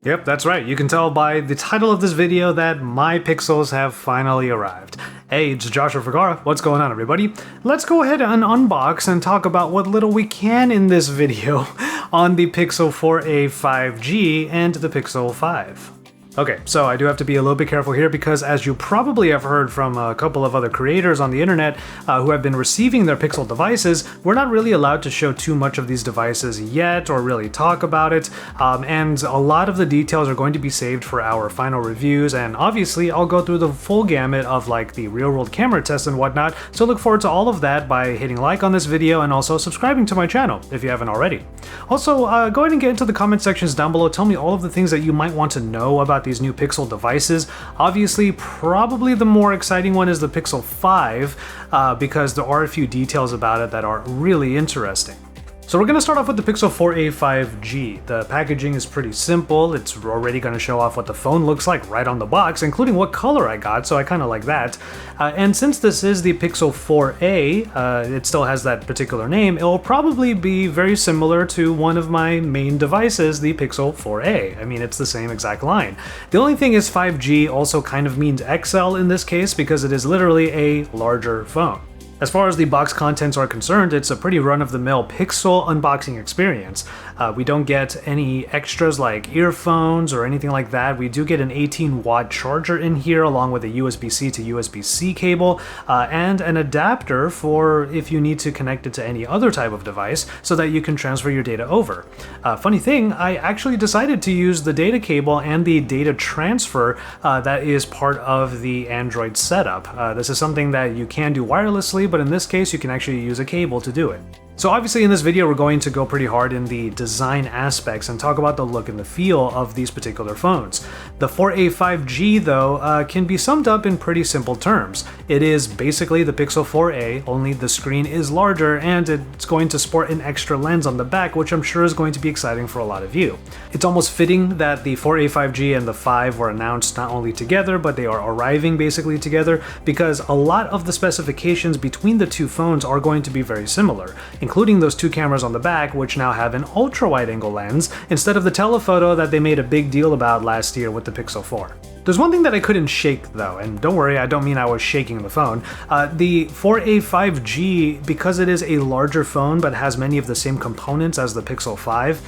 Yep, that's right. You can tell by the title of this video that my pixels have finally arrived. Hey, it's Joshua Vergara. What's going on, everybody? Let's go ahead and unbox and talk about what little we can in this video on the Pixel 4a 5G and the Pixel 5. Okay, so I do have to be a little bit careful here because, as you probably have heard from a couple of other creators on the internet who have been receiving their Pixel devices, we're not really allowed to show too much of these devices yet or really talk about it, and a lot of the details are going to be saved for our final reviews, and obviously I'll go through the full gamut of like the real-world camera tests and whatnot, so look forward to all of that by hitting like on this video and also subscribing to my channel if you haven't already. Also, go ahead and get into the comment sections down below, tell me all of the things that you might want to know about these new Pixel devices. Obviously, probably the more exciting one is the Pixel 5 because there are a few details about it that are really interesting. So we're going to start off with the Pixel 4a 5G. The packaging is pretty simple. It's already going to show off what the phone looks like right on the box, including what color I got, so I kind of like that. And since this is the Pixel 4a, it still has that particular name, it will probably be very similar to one of my main devices, the Pixel 4a. I mean, it's the same exact line. The only thing is 5G also kind of means XL in this case because it is literally a larger phone. As far as the box contents are concerned, it's a pretty run-of-the-mill Pixel unboxing experience. We don't get any extras like earphones or anything like that. We do get an 18-watt charger in here along with a USB-C to USB-C cable and an adapter for if you need to connect it to any other type of device so that you can transfer your data over. Funny thing, I actually decided to use the data cable and the data transfer that is part of the Android setup. This is something that you can do wirelessly, but in this case you can actually use a cable to do it. So obviously in this video we're going to go pretty hard in the design aspects and talk about the look and the feel of these particular phones. The 4a 5G though can be summed up in pretty simple terms. It is basically the Pixel 4a, only the screen is larger and it's going to sport an extra lens on the back, which I'm sure is going to be exciting for a lot of you. It's almost fitting that the 4a 5G and the 5 were announced not only together, but they are arriving basically together because a lot of the specifications between the two phones are going to be very similar, including those two cameras on the back, which now have an ultra-wide-angle lens instead of the telephoto that they made a big deal about last year with the Pixel 4. There's one thing that I couldn't shake though, and don't worry, I don't mean I was shaking the phone. The 4a 5G, because it is a larger phone but has many of the same components as the Pixel 5,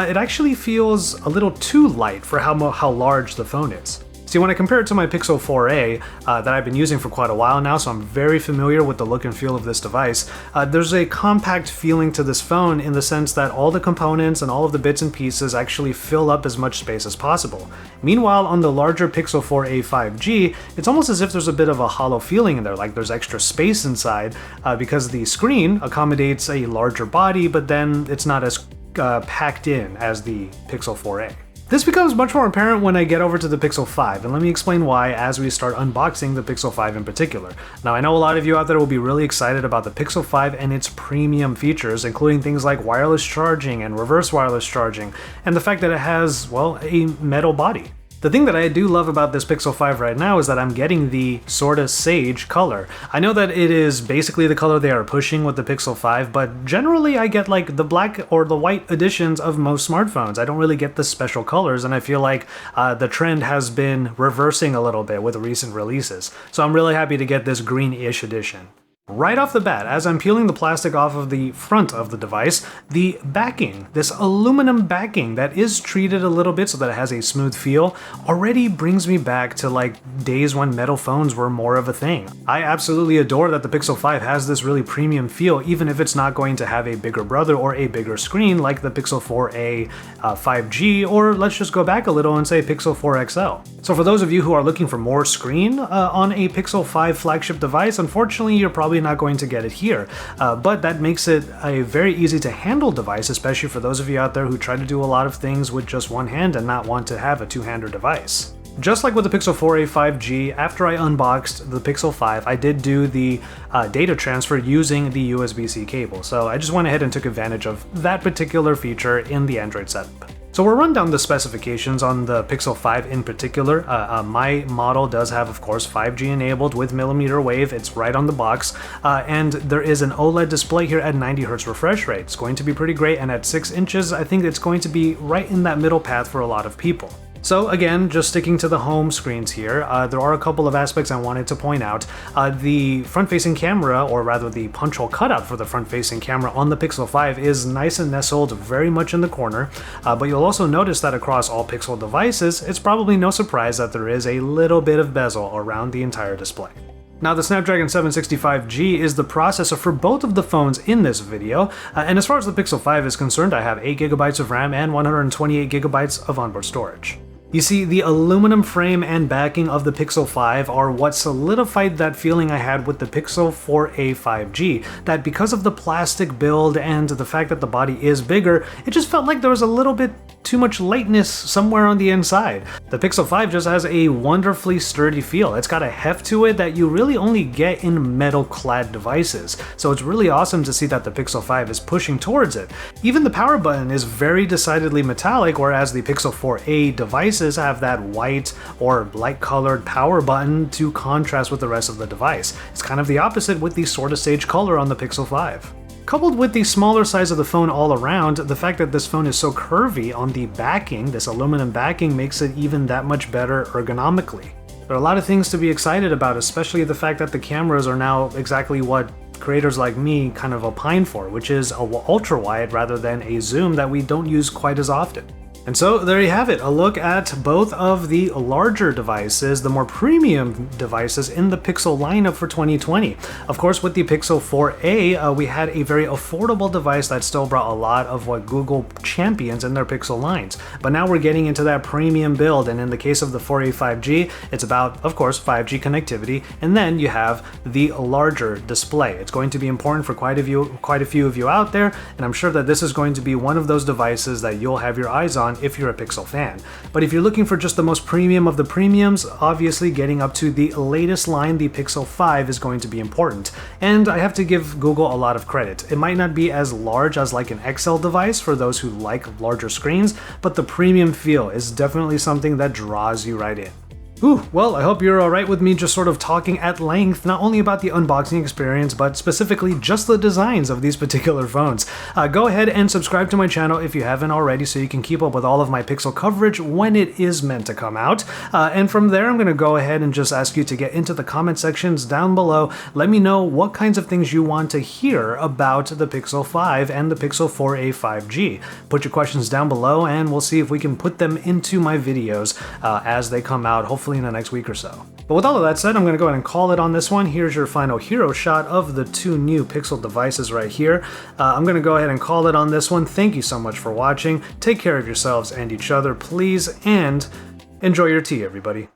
it actually feels a little too light for how large the phone is. See, when I compare it to my Pixel 4a that I've been using for quite a while now, so I'm very familiar with the look and feel of this device, there's a compact feeling to this phone in the sense that all the components and all of the bits and pieces actually fill up as much space as possible. Meanwhile, on the larger Pixel 4a 5G, it's almost as if there's a bit of a hollow feeling in there, like there's extra space inside, because the screen accommodates a larger body, but then it's not as packed in as the Pixel 4a. This becomes much more apparent when I get over to the Pixel 5, and let me explain why as we start unboxing the Pixel 5 in particular. Now, I know a lot of you out there will be really excited about the Pixel 5 and its premium features, including things like wireless charging and reverse wireless charging, and the fact that it has, well, a metal body. The thing that I do love about this Pixel 5 right now is that I'm getting the sorta sage color. I know that it is basically the color they are pushing with the Pixel 5, but generally I get like the black or the white editions of most smartphones. I don't really get the special colors, and I feel like the trend has been reversing a little bit with recent releases. So I'm really happy to get this green-ish edition. Right off the bat, as I'm peeling the plastic off of the front of the device, the backing, this aluminum backing that is treated a little bit so that it has a smooth feel, already brings me back to like days when metal phones were more of a thing. I absolutely adore that the Pixel 5 has this really premium feel, even if it's not going to have a bigger brother or a bigger screen like the Pixel 4a 5G, or let's just go back a little and say Pixel 4 XL. So for those of you who are looking for more screen on a Pixel 5 flagship device, unfortunately you're probably not going to get it here, but that makes it a very easy to handle device, especially for those of you out there who try to do a lot of things with just one hand and not want to have a two-hander device. Just like with the Pixel 4a 5G, after I unboxed the Pixel 5, I did do the data transfer using the USB-C cable, so I just went ahead and took advantage of that particular feature in the Android setup. So we'll run down the specifications on the Pixel 5 in particular. My model does have, of course, 5G enabled with millimeter wave. It's right on the box. And there is an OLED display here at 90 Hz refresh rate. It's going to be pretty great, and at 6 inches, I think it's going to be right in that middle path for a lot of people. So again, just sticking to the home screens here, there are a couple of aspects I wanted to point out. The front-facing camera, or rather the punch hole cutout for the front-facing camera on the Pixel 5 is nice and nestled very much in the corner, but you'll also notice that across all Pixel devices, it's probably no surprise that there is a little bit of bezel around the entire display. Now, the Snapdragon 765G is the processor for both of the phones in this video, and as far as the Pixel 5 is concerned, I have 8GB of RAM and 128GB of onboard storage. You see, the aluminum frame and backing of the Pixel 5 are what solidified that feeling I had with the Pixel 4a 5G, that because of the plastic build and the fact that the body is bigger, it just felt like there was a little bit too much lightness somewhere on the inside. The Pixel 5 just has a wonderfully sturdy feel. It's got a heft to it that you really only get in metal-clad devices, so it's really awesome to see that the Pixel 5 is pushing towards it. Even the power button is very decidedly metallic, whereas the Pixel 4a devices have that white or light-colored power button to contrast with the rest of the device. It's kind of the opposite with the sort of sage color on the Pixel 5. Coupled with the smaller size of the phone all around, the fact that this phone is so curvy on the backing, this aluminum backing, makes it even that much better ergonomically. There are a lot of things to be excited about, especially the fact that the cameras are now exactly what creators like me kind of opine for, which is a ultra-wide rather than a zoom that we don't use quite as often. And so there you have it, a look at both of the larger devices, the more premium devices in the Pixel lineup for 2020. Of course, with the Pixel 4a, we had a very affordable device that still brought a lot of what Google champions in their Pixel lines. But now we're getting into that premium build, and in the case of the 4a 5G, it's about, of course, 5G connectivity, and then you have the larger display. It's going to be important for quite a few of you out there, and I'm sure that this is going to be one of those devices that you'll have your eyes on if you're a Pixel fan. But if you're looking for just the most premium of the premiums, obviously getting up to the latest line, the Pixel 5, is going to be important. And I have to give Google a lot of credit. It might not be as large as like an XL device for those who like larger screens, but the premium feel is definitely something that draws you right in. Ooh, well, I hope you're alright with me just sort of talking at length, not only about the unboxing experience, but specifically just the designs of these particular phones. Go ahead and subscribe to my channel if you haven't already so you can keep up with all of my Pixel coverage when it is meant to come out. And from there, I'm going to go ahead and just ask you to get into the comment sections down below. Let me know what kinds of things you want to hear about the Pixel 5 and the Pixel 4a 5G. Put your questions down below and we'll see if we can put them into my videos as they come out, hopefully in the next week or so. But with all of that said, I'm going to go ahead and call it on this one. Here's your final hero shot of the two new Pixel devices right here. I'm going to go ahead and call it on this one. Thank you so much for watching. Take care of yourselves and each other, please, and enjoy your tea, everybody.